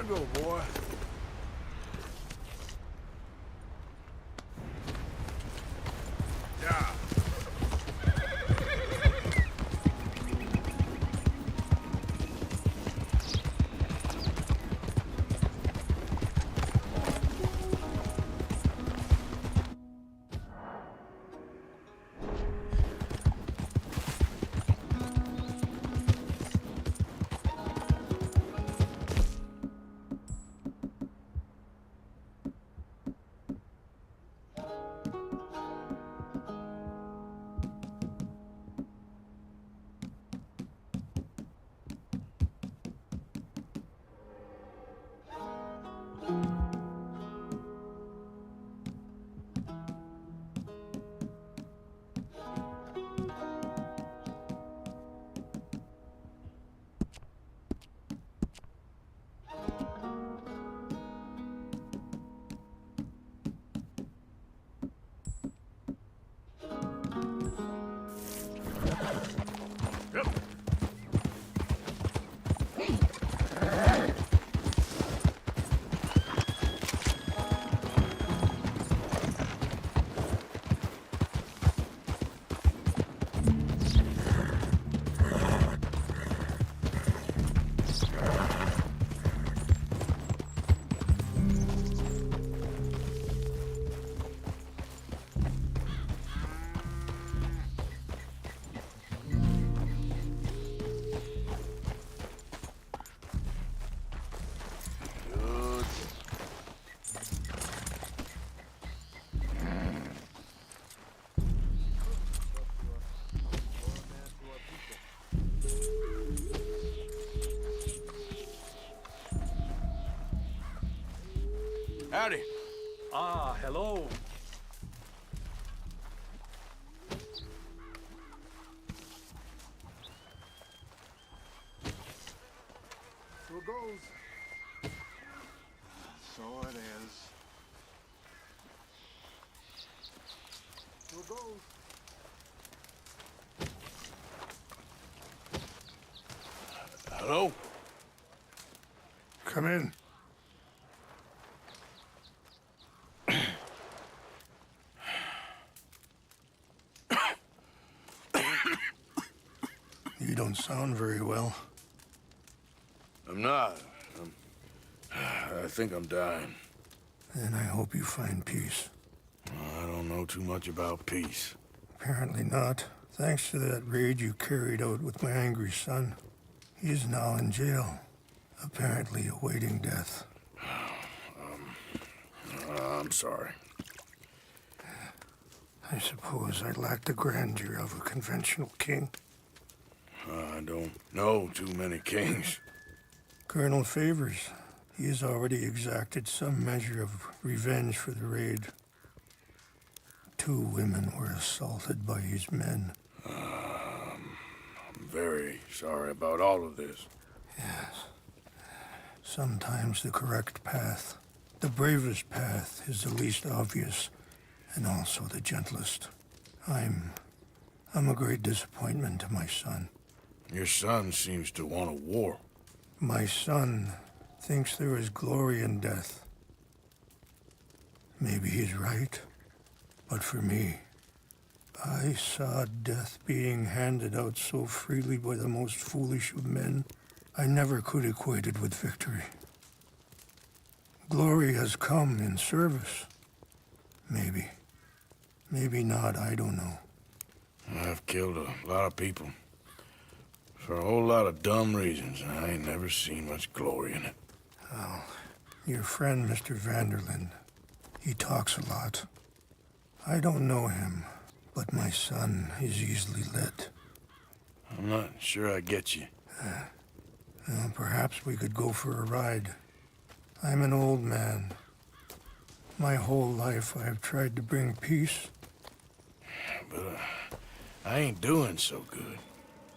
Gotta go, boy. Yeah. Howdy. Ah, hello. So it goes. So it is. So it goes. Hello? Come in. You don't sound very well. I'm not. I think I'm dying. And I hope you find peace. I don't know too much about peace. Apparently not. Thanks to that raid you carried out with my angry son. He's now in jail, apparently awaiting death. I'm sorry. I suppose I lack the grandeur of a conventional king. I don't know too many kings. Colonel Favors, he has already exacted some measure of revenge for the raid. 2 women were assaulted by his men. I'm very sorry about all of this. Yes. Sometimes the correct path, the bravest path, is the least obvious, and also the gentlest. I'm a great disappointment to my son. Your son seems to want a war. My son thinks there is glory in death. Maybe he's right, but for me, I saw death being handed out so freely by the most foolish of men, I never could equate it with victory. Glory has come in service. Maybe. Maybe not, I don't know. I've killed a lot of people. For a whole lot of dumb reasons, and I ain't never seen much glory in it. Oh, your friend, Mr. Vanderlyn, he talks a lot. I don't know him, but my son is easily led. I'm not sure I get you. Well, perhaps we could go for a ride. I'm an old man. My whole life I have tried to bring peace. But I ain't doing so good.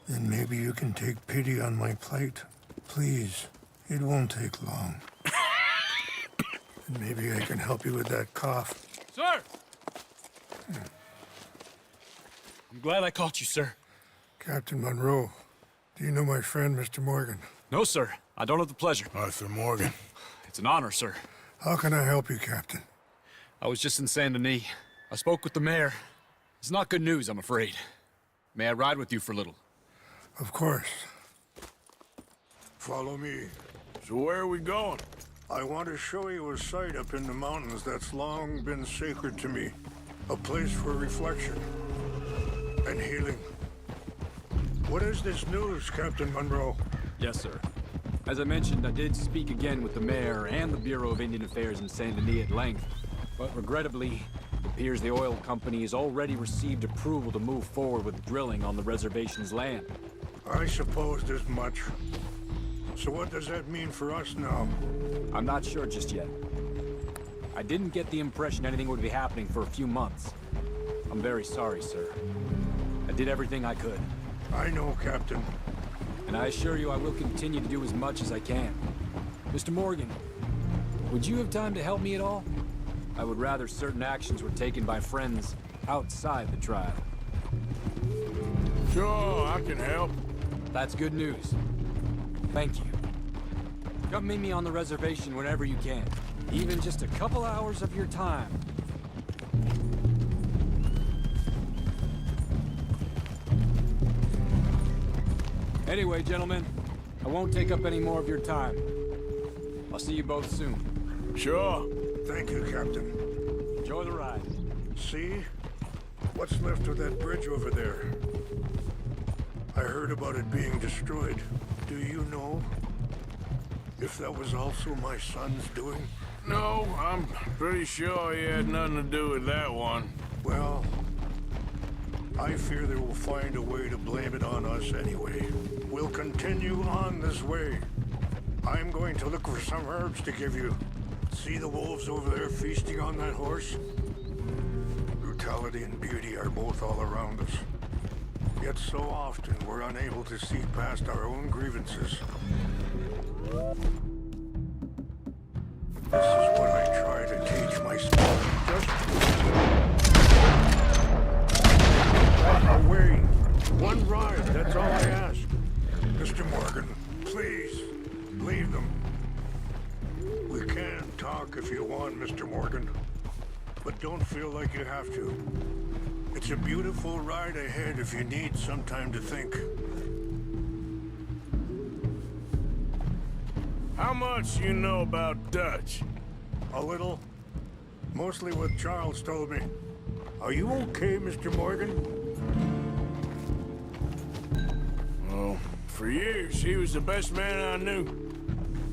Then maybe you can take pity on my plight. Please, it won't take long. And maybe I can help you with that cough. Sir! I'm glad I caught you, sir. Captain Monroe, do you know my friend, Mr. Morgan? No, sir. I don't have the pleasure. Arthur Morgan. It's an honor, sir. How can I help you, Captain? I was just in Saint Denis. I spoke with the mayor. It's not good news, I'm afraid. May I ride with you for a little? Of course. Follow me. So where are we going? I want to show you a site up in the mountains that's long been sacred to me. A place for reflection and healing. What is this news, Captain Monroe? Yes, sir. As I mentioned, I did speak again with the mayor and the Bureau of Indian Affairs in Saint Denis at length, but regrettably, it appears the oil company has already received approval to move forward with drilling on the reservation's land. I supposed as much. So what does that mean for us now? I'm not sure just yet. I didn't get the impression anything would be happening for a few months. I'm very sorry, sir. I did everything I could. I know, Captain. And I assure you I will continue to do as much as I can. Mr. Morgan, would you have time to help me at all? I would rather certain actions were taken by friends outside the tribe. Sure, I can help. That's good news. Thank you. Come meet me on the reservation whenever you can. Even just a couple hours of your time. Anyway, gentlemen, I won't take up any more of your time. I'll see you both soon. Sure. Thank you, Captain. Enjoy the ride. See? What's left of that bridge over there? I heard about it being destroyed. Do you know if that was also my son's doing? No, I'm pretty sure he had nothing to do with that one. Well, I fear they will find a way to blame it on us anyway. We'll continue on this way. I'm going to look for some herbs to give you. See the wolves over there feasting on that horse? Brutality and beauty are both all around us. Yet so often we're unable to see past our own grievances. This is what I try to teach myself. Just away. One ride, that's all I ask. Mr. Morgan, please, leave them. We can talk if you want, Mr. Morgan. But don't feel like you have to. It's a beautiful ride ahead if you need some time to think. How much you know about Dutch? A little. Mostly what Charles told me. Are you okay, Mr. Morgan? Well, for years, he was the best man I knew.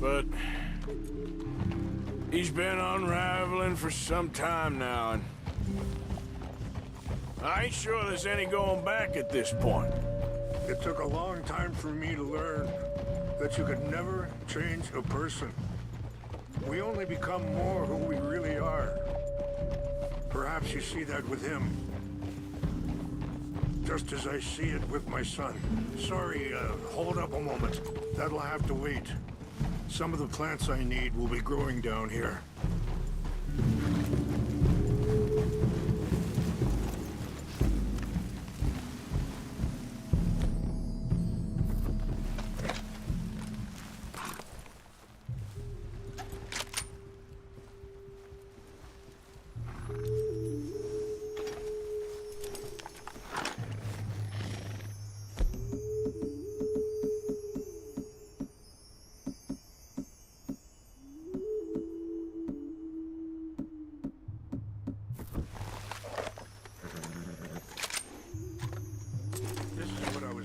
But he's been unraveling for some time now, and I ain't sure there's any going back at this point. It took a long time for me to learn that you could never change a person. We only become more who we really are. Perhaps you see that with him. Just as I see it with my son. Sorry, hold up a moment. That'll have to wait. Some of the plants I need will be growing down here.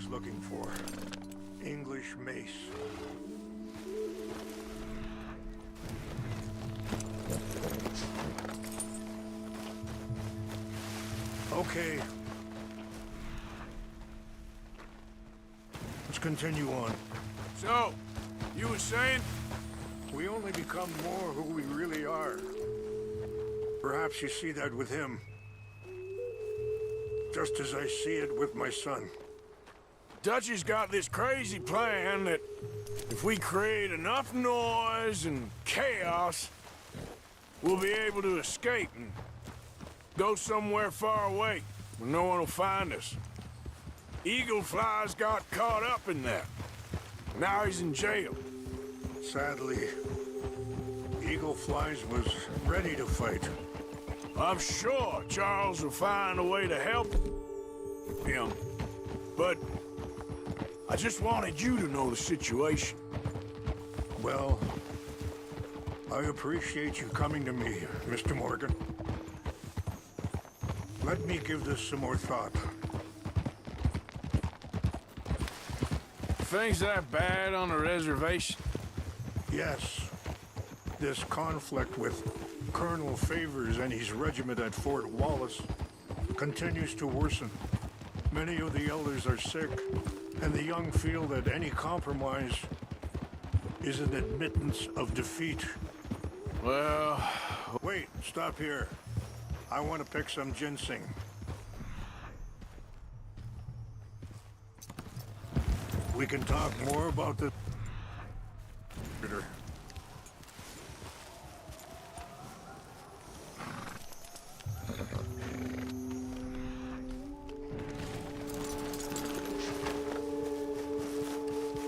Looking for English mace. Okay. Let's continue on. So, you were saying? We only become more who we really are. Perhaps you see that with him. Just as I see it with my son. Dutchy's got this crazy plan that if we create enough noise and chaos, we'll be able to escape and go somewhere far away where no one will find us. Eagle Fly's got caught up in that. Now he's in jail. Sadly, Eagle Flies was ready to fight. I'm sure Charles will find a way to help him. But I just wanted you to know the situation. Well, I appreciate you coming to me, Mr. Morgan. Let me give this some more thought. Things that bad on the reservation? Yes, this conflict with Colonel Favors and his regiment at Fort Wallace continues to worsen. Many of the elders are sick, and the young feel that any compromise is an admittance of defeat. Well... Wait, stop here. I want to pick some ginseng. We can talk more about this later.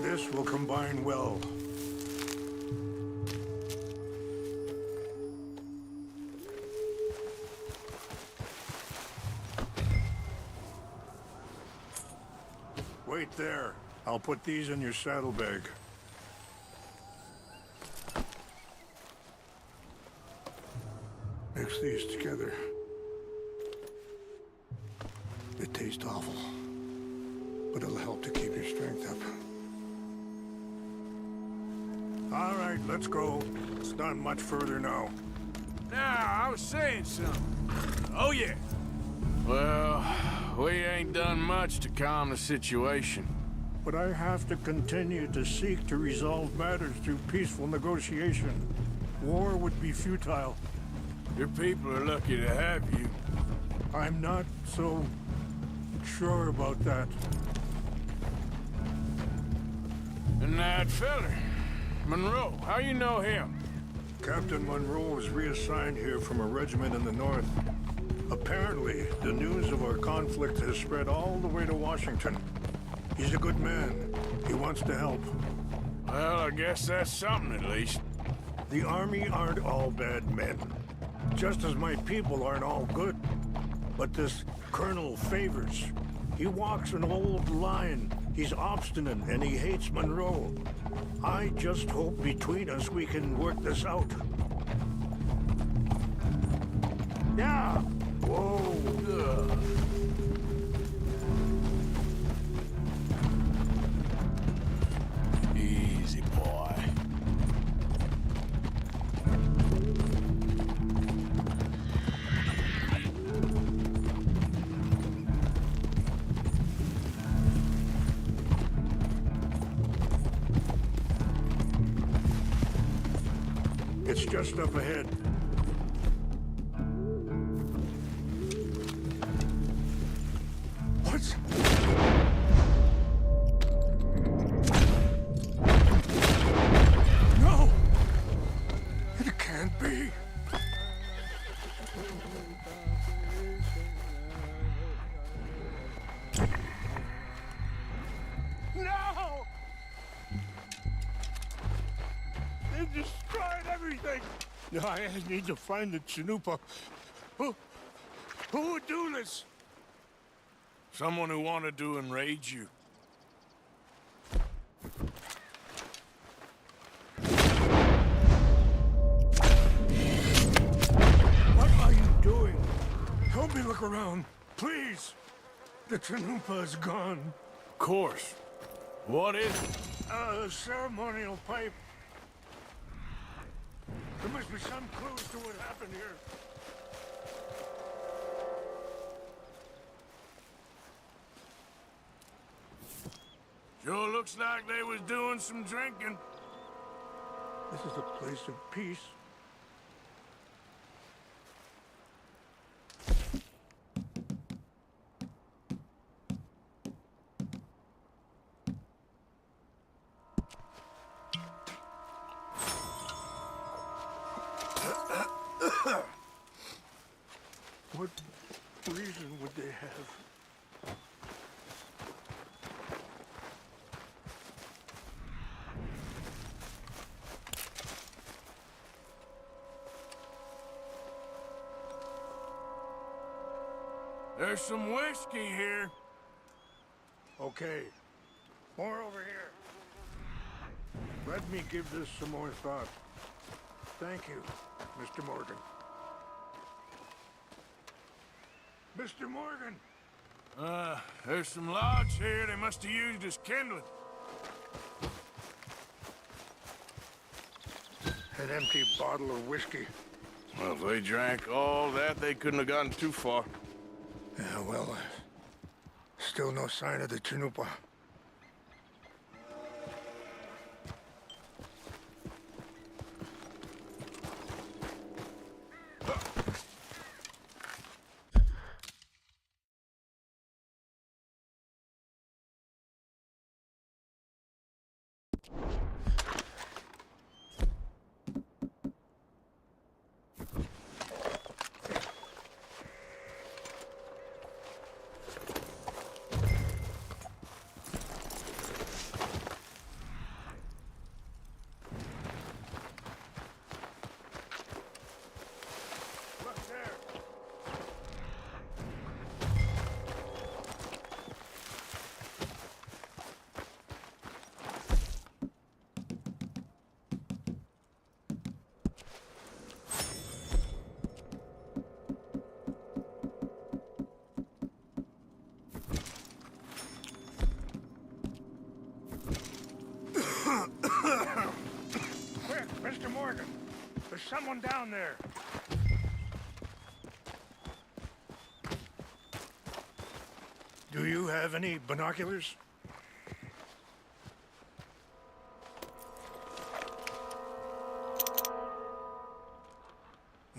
This will combine well. Wait there. I'll put these in your saddlebag. Mix these together. It tastes awful, but it'll help to keep your strength up. All right, let's go. It's not much further now. Now, I was saying something. Oh, yeah. Well, we ain't done much to calm the situation. But I have to continue to seek to resolve matters through peaceful negotiation. War would be futile. Your people are lucky to have you. I'm not so sure about that. And that feller, Monroe, how you know him? Captain Monroe was reassigned here from a regiment in the north. Apparently, the news of our conflict has spread all the way to Washington. He's a good man. He wants to help. Well, I guess that's something at least. The Army aren't all bad men. Just as my people aren't all good. But this Colonel Favors, he walks an old line. He's obstinate and he hates Monroe. I just hope between us we can work this out. Yeah! Whoa! Ugh. Easy, boy. It's just up ahead. What? No! It can't be. No! They destroyed everything! I need to find the Chanupa. Who would do this? Someone who wanted to enrage you. What are you doing? Help me look around, please. The Chanupa is gone. Of course. What is it? A ceremonial pipe. There must be some clues to what happened here. Sure looks like they was doing some drinking. This is a place of peace. What reason would they have? There's some whiskey here. Okay. More over here. Let me give this some more thought. Thank you, Mr. Morgan. Mr. Morgan! There's some logs here they must have used as kindling. An empty bottle of whiskey. Well, if they drank all that, they couldn't have gotten too far. Yeah, well, still no sign of the Chanupa. Quick, Mr. Morgan! There's someone down there! Do you have any binoculars?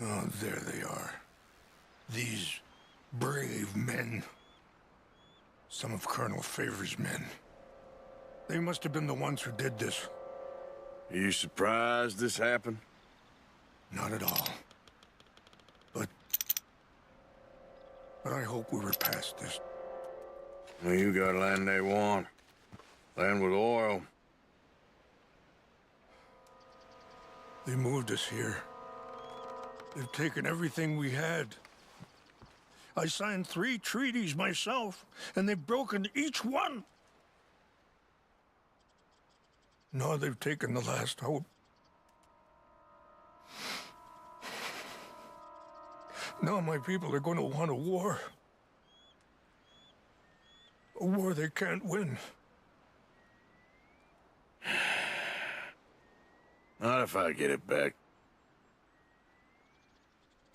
Oh, there they are. These brave men. Some of Colonel Favor's men. They must have been the ones who did this. Are you surprised this happened? Not at all. But I hope we were past this. Well, you got land they want. Land with oil. They moved us here. They've taken everything we had. I signed 3 treaties myself, and they've broken each one. Now they've taken the last hope. Now my people are going to want a war. A war they can't win. Not if I get it back.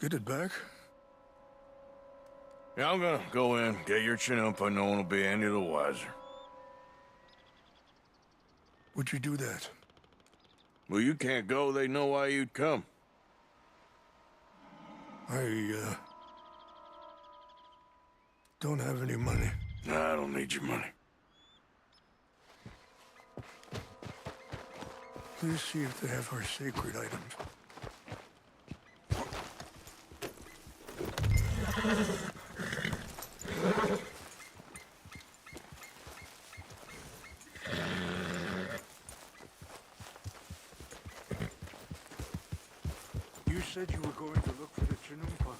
Get it back? Yeah, I'm gonna go in, get your chin up, and no one will be any the wiser. Would you do that? Well, you can't go, they know why you'd come. I don't have any money. Nah, I don't need your money. Please see if they have our sacred items. You said you were going to look for the Chinumpa.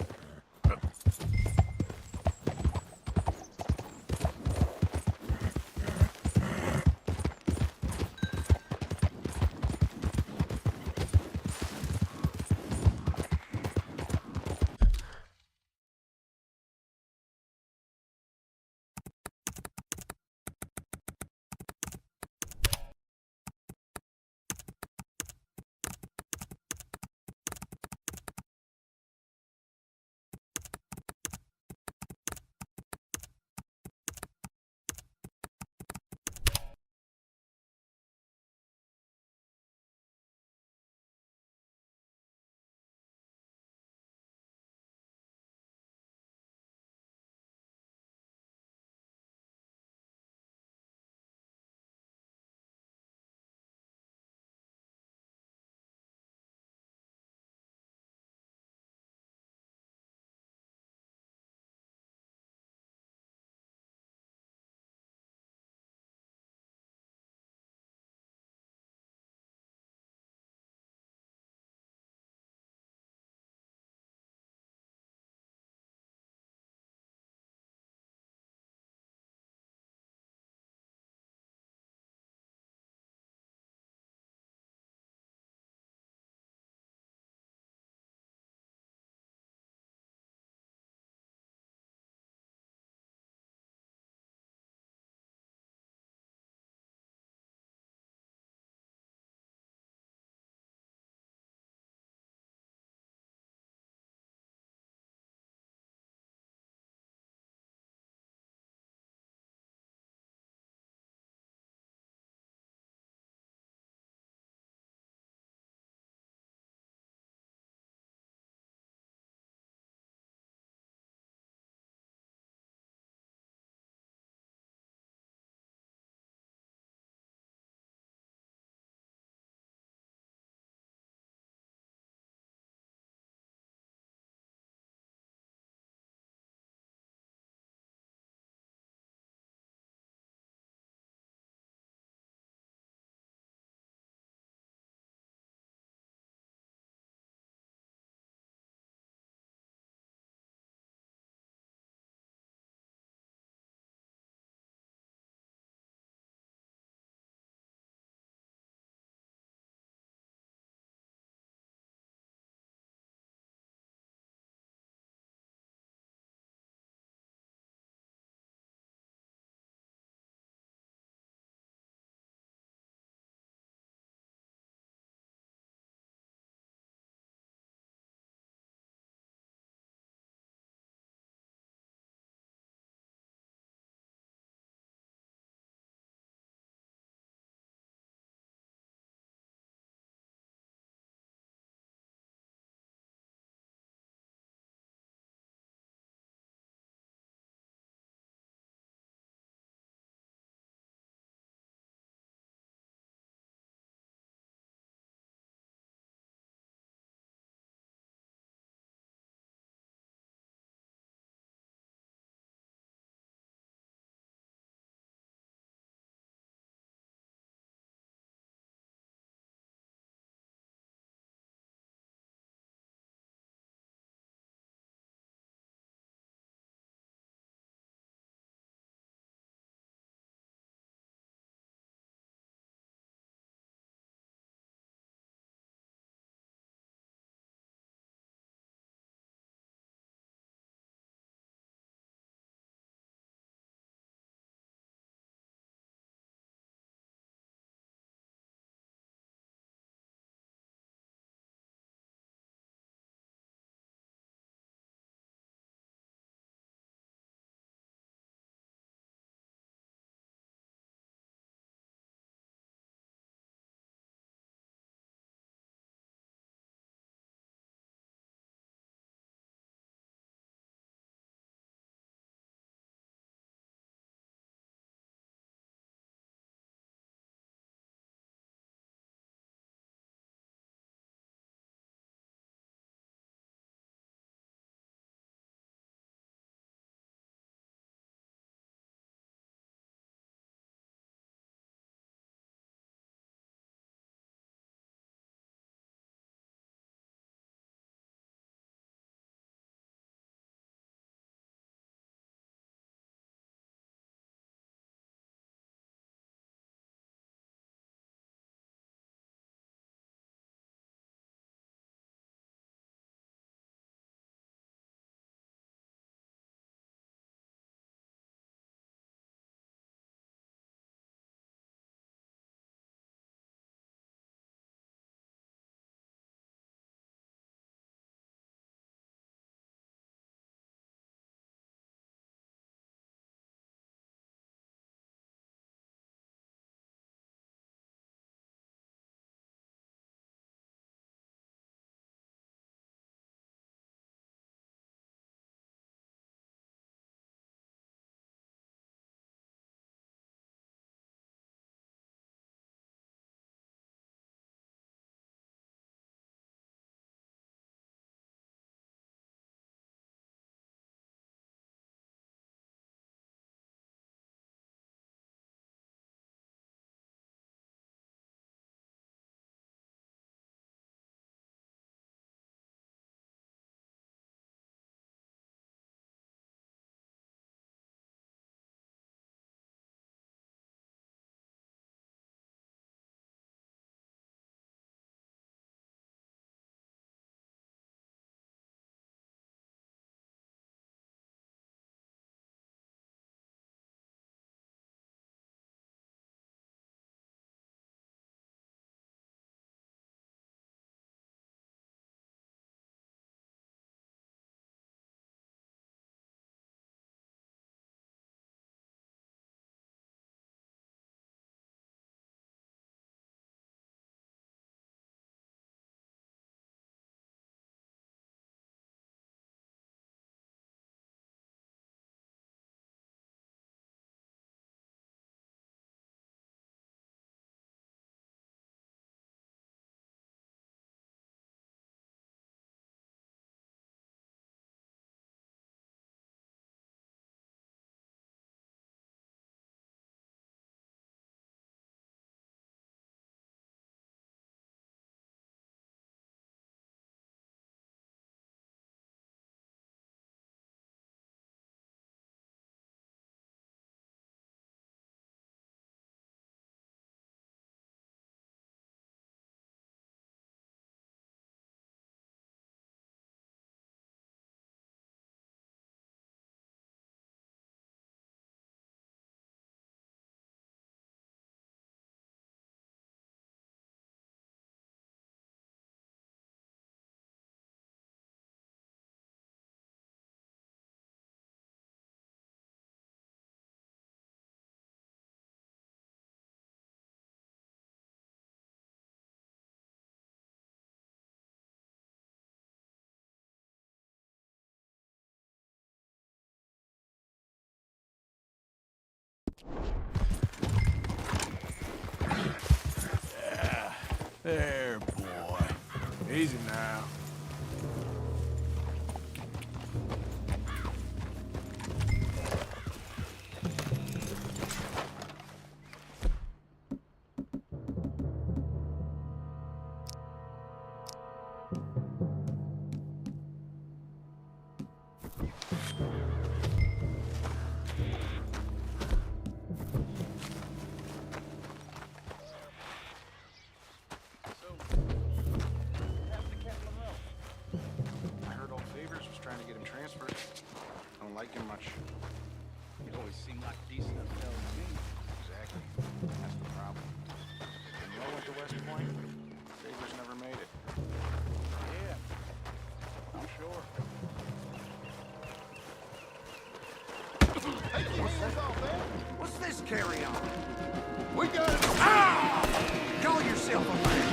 There, boy. Easy now. I heard old Favors was trying to get him transferred. I don't like him much. He always seemed like a decent enough fellow to me. Exactly. That's the problem. When you all went to West Point, Favors never made it. Yeah, I'm sure. What's this carry on? We got it! Call yourself a man.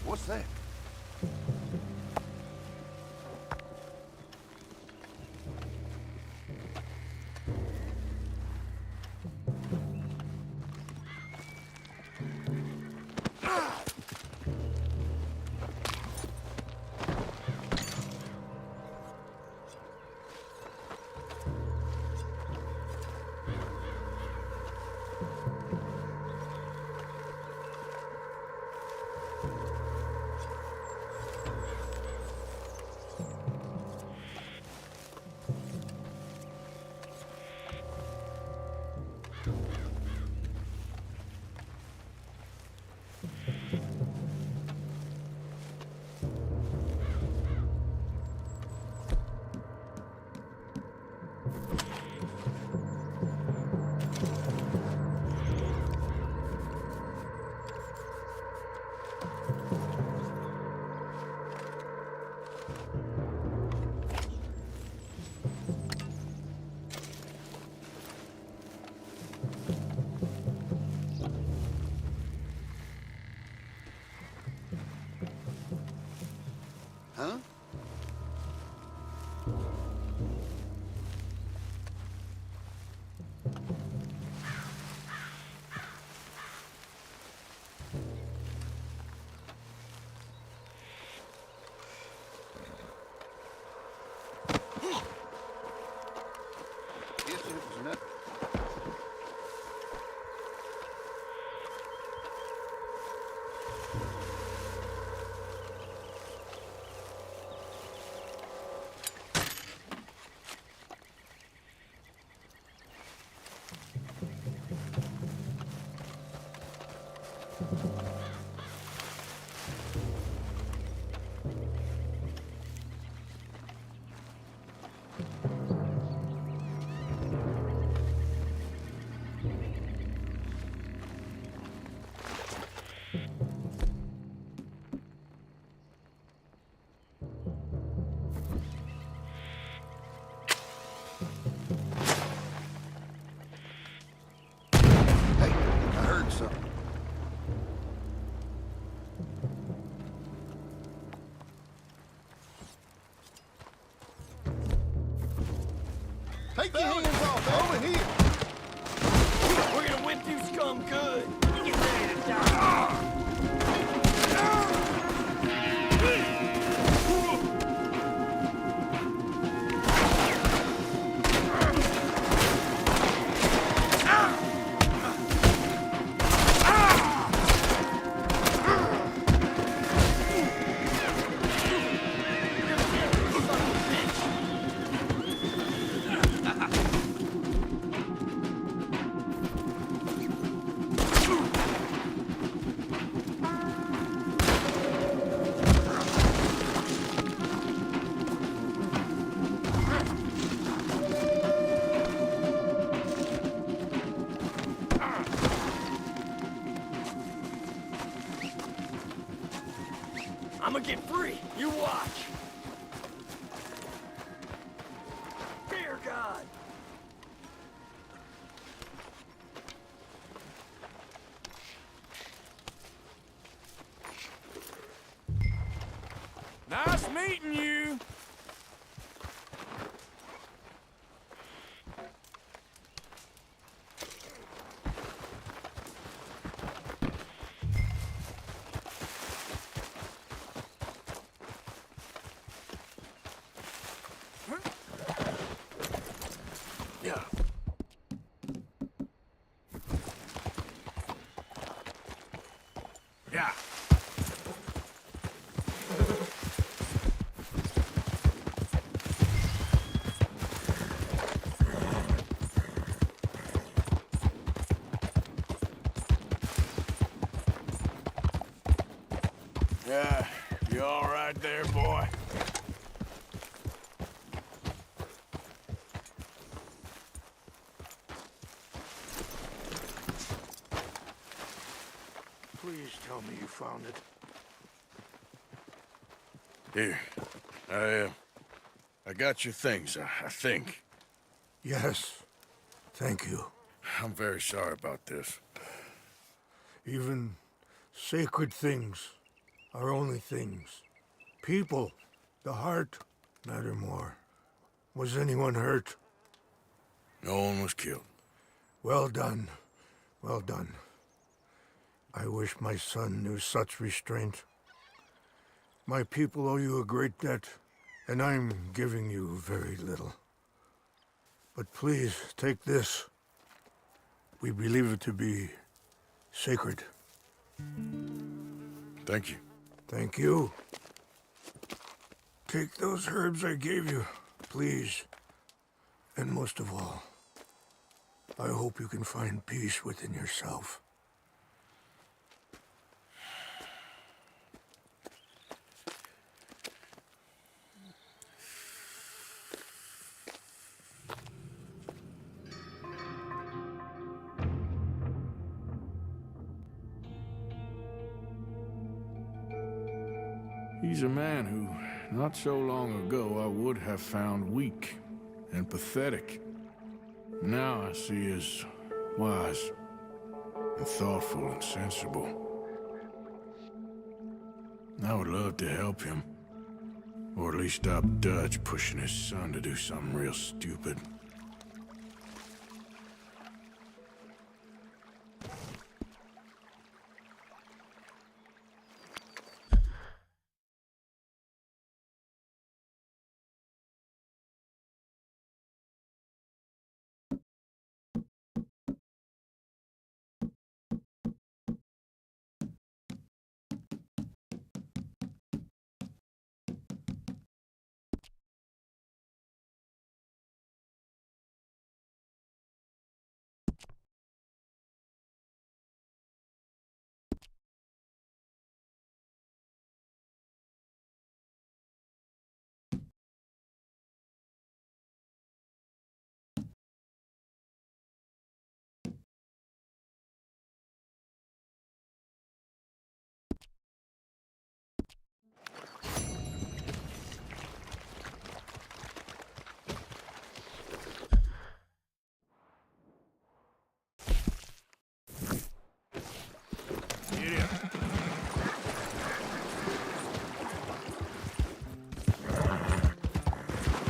What's that? Huh? Guess it was nothing. Hey, I heard something. Take your hands off, over here. We're gonna win through scum good. Get ready to die. I'ma get free. You watch. Dear God. Nice meeting you. Yeah. Yeah. Yeah, you all right there, boy? Please tell me you found it. Here, I got your things, I think. Yes. Thank you. I'm very sorry about this. Even sacred things are only things. People, the heart, matter more. Was anyone hurt? No one was killed. Well done. Well done. I wish my son knew such restraint. My people owe you a great debt, and I'm giving you very little. But please, take this. We believe it to be sacred. Thank you. Thank you. Take those herbs I gave you, please. And most of all, I hope you can find peace within yourself. He's a man who, not so long ago, I would have found weak and pathetic. Now I see as wise and thoughtful and sensible. I would love to help him. Or at least stop Dutch pushing his son to do something real stupid.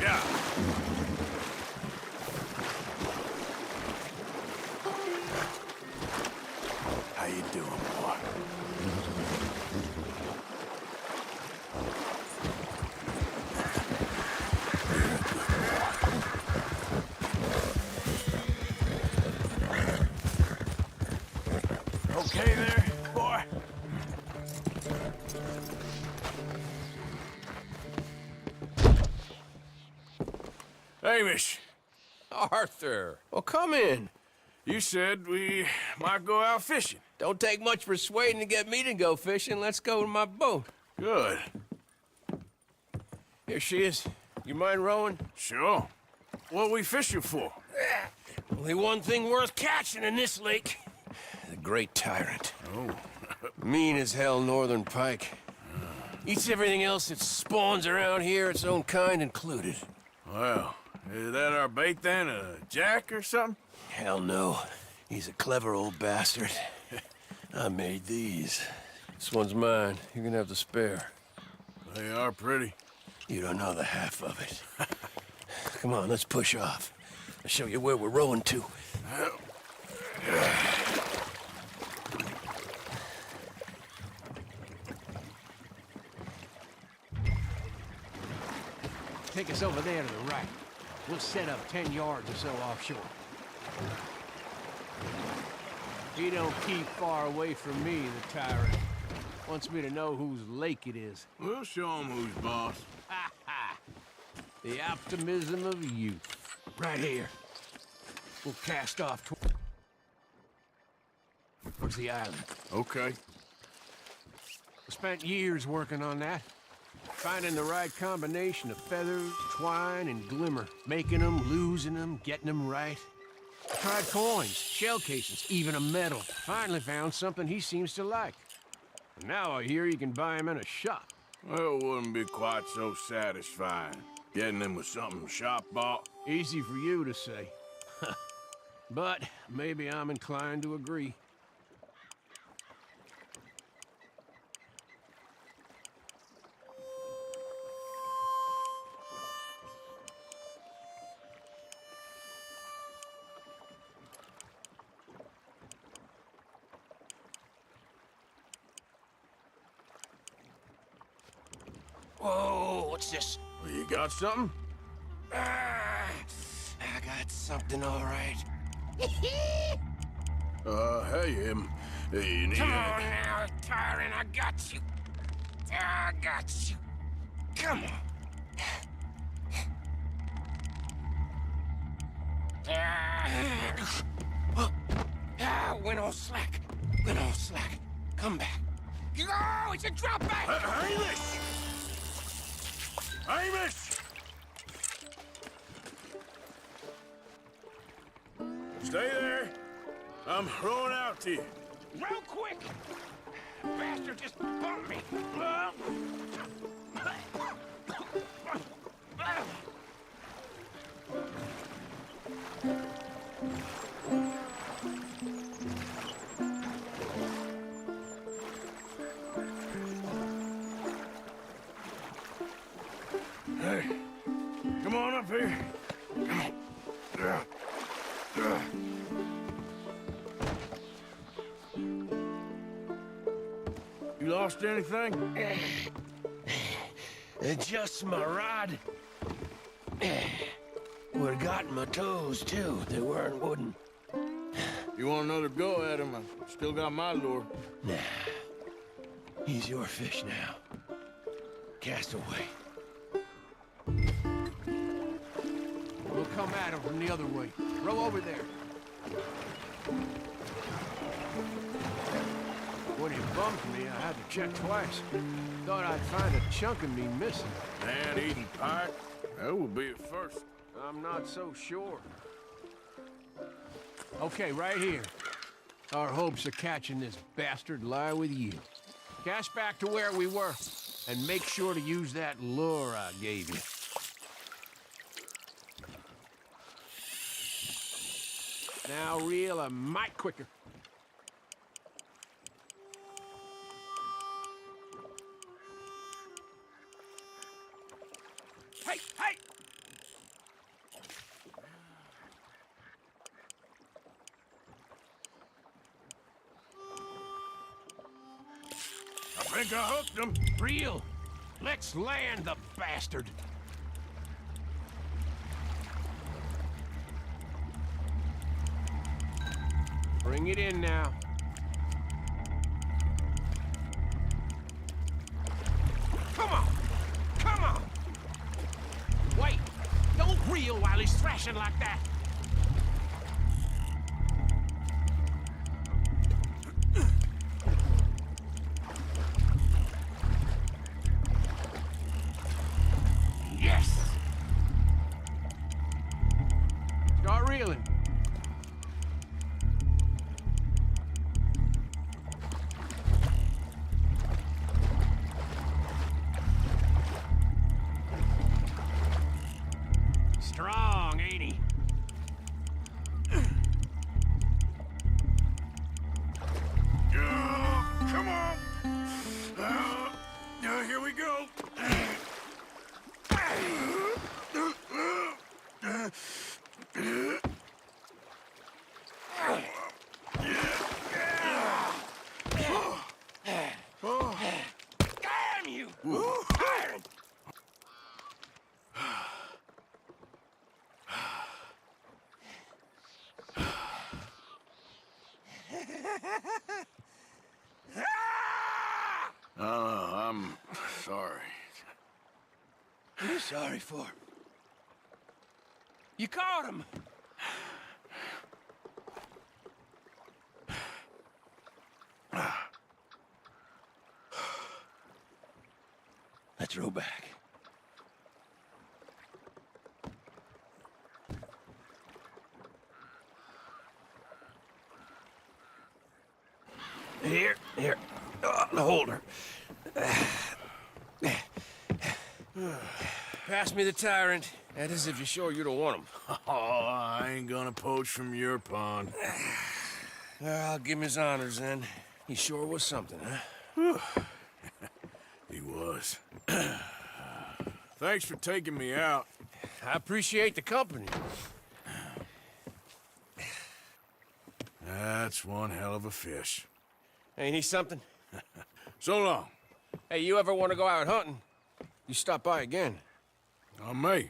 Yeah. How you doing, boy? Okay there, boy? Hamish, Arthur, well, come in. you said we might go out fishing. Don't take much persuading to get me to go fishing. Let's go to my boat. Good. Here she is. You mind rowing? Sure. What we fishing for? Only one thing worth catching in this lake. The great tyrant. Oh. Mean as hell northern pike. Eats everything else that spawns around here, its own kind included. Well, is that our bait then? A jack or something? Hell no. He's a clever old bastard. I made these. This one's mine. You're gonna have to spare. They are pretty. You don't know the half of it. Come on, let's push off. I'll show you where we're rowing to. Take us over there to the right. We'll set up 10 yards or so offshore. He don't keep far away from me, the tyrant. Wants me to know whose lake it is. We'll show him who's boss. Ha ha! The optimism of youth. Right here. We'll cast off towards the island. Okay. I spent years working on that. Finding the right combination of feathers, twine, and glimmer. Making them, losing them, getting them right. I tried coins, shell casings, even a medal. Finally found something he seems to like. And now I hear you can buy them in a shop. Well, it wouldn't be quite so satisfying. Getting them with something shop bought. Easy for you to say. But maybe I'm inclined to agree. Whoa, what's this? Well, you got something? Ah, I got something all right. Hey, you need Come on now, tyrant, I got you. I got you. Come on. Went all slack. Went all slack. Come back. Oh, it's a drop back! Hamish! Hamish! Stay there. I'm throwing out to you. Real quick! Bastard just bumped me! Hey, come on up here. You lost anything? Just my rod. Would've gotten my toes, too. They weren't wooden. You want another go at him? I still got my lure. Nah. He's your fish now. Cast away. We'll come at him from the other way. Row over there. When he bumped me, I had to check twice. Thought I'd find a chunk of me missing. Man-eating pike? That would be at first. I'm not so sure. Okay, right here. Our hopes of catching this bastard lie with you. Cast back to where we were, and make sure to use that lure I gave you. Now reel a mite quicker. Hey, hey! I think I hooked him. Reel! Let's land the bastard! Bring it in now. Come on! Come on! Wait! Don't reel while he's thrashing like that! Yes! Start reeling. strong, ain't he? Come on. Here we go. Damn you! I'm sorry. What are you sorry for? You caught him! Let's row back. Here. Hold her. Pass me the tyrant. That is if you're sure you don't want him. Oh, I ain't gonna poach from your pond. I'll give him his honors then. He sure was something, huh? He was. Thanks for taking me out. I appreciate the company. That's one hell of a fish. Ain't he something? So long. Hey, you ever want to go out hunting? You stop by again. On me.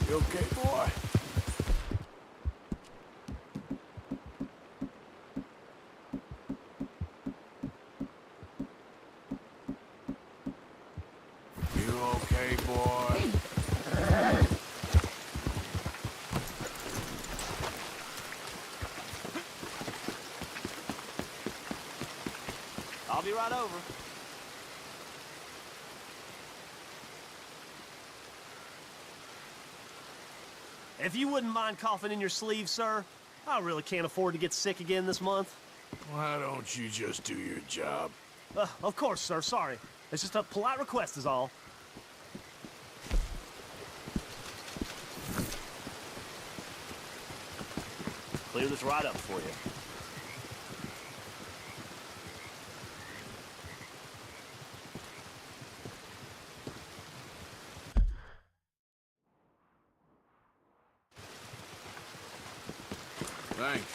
You okay, boy? You okay, boy? I'll be right over. If you wouldn't mind coughing in your sleeve, sir, I really can't afford to get sick again this month. Why don't you just do your job? Of course, sir, sorry. It's just a polite request is all. Clear this right up for you. Thanks.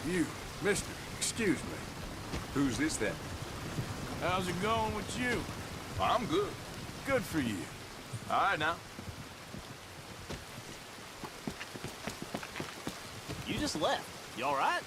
You, mister, excuse me. Who's this then? How's it going with you? I'm good. Good for you. All right now. You just left. You all right?